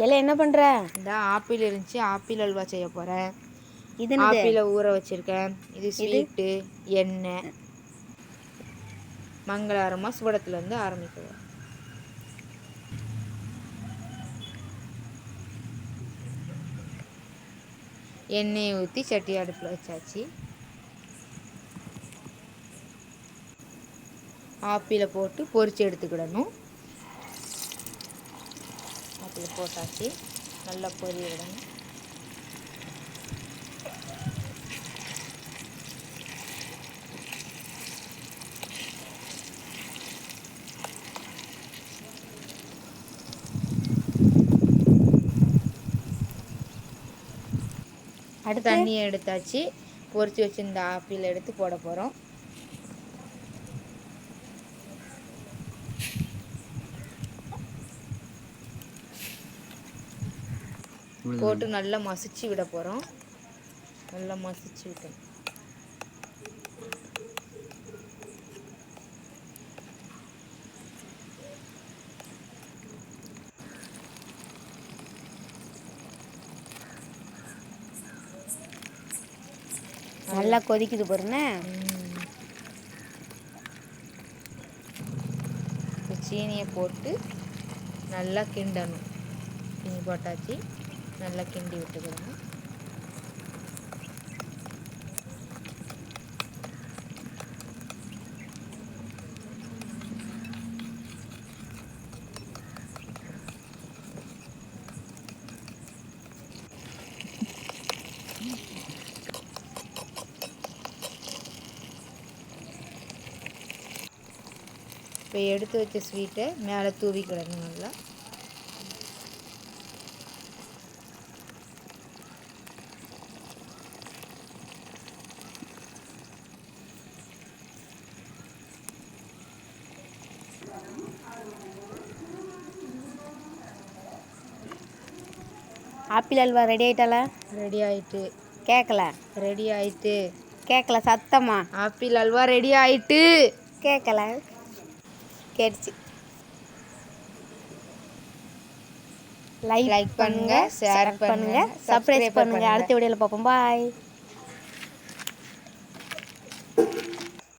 எல்லாம் என்ன பண்ணுற? இந்த ஆப்பிள் இருந்துச்சு, ஆப்பிள் அல்வா செய்ய போகிறேன். இது என்னது? ஆப்பிளை ஊற வச்சுருக்கேன். இது ஸ்வீட்டு, எண்ணெய். மங்களகரமாக சூடத்துலேருந்து ஆரம்பிக்குவோம். எண்ணெயை ஊற்றி சட்டி அடுப்பில் வச்சாச்சு. ஆப்பிளை போட்டு பொரிச்சு எடுத்துக்கிடணும். ஆப்பிளை போட்டாச்சு, நல்லா பொரிய விடணும். அடுத்து தண்ணியை எடுத்தாச்சு. பொரிச்சு வச்சுருந்த ஆப்பிளை எடுத்து போட போகிறோம். போட்டு நல்லா மசிச்சு விட போகிறோம். நல்லா மசிச்சு விட்டோம். நல்லா கொதிக்குது பாருங்க. சீனியை போட்டு நல்லா கிண்டணும். சீனி போட்டாச்சு, நல்லா கிண்டி விட்டுக்கிறோம். இப்போ எடுத்து வச்ச ஸ்வீட்டை மேலே தூவிக்கிடணும். நல்லா ஆப்பிள் அல்வா ரெடி ஆயிட்டால? ரெடி ஆயிட்டு. கேட்கல? ரெடி ஆயிட்டு. கேட்கல சத்தமா? ஆப்பிள் அல்வா ரெடி ஆயிட்டு. கேட்கல? கேட்டுச்சு. லைக் பண்ணுங்க, ஷேர் பண்ணுங்க, சப்ஸ்கிரைப் பண்ணுங்க. அடுத்த வீடியோவில் பார்ப்போம். பாய்.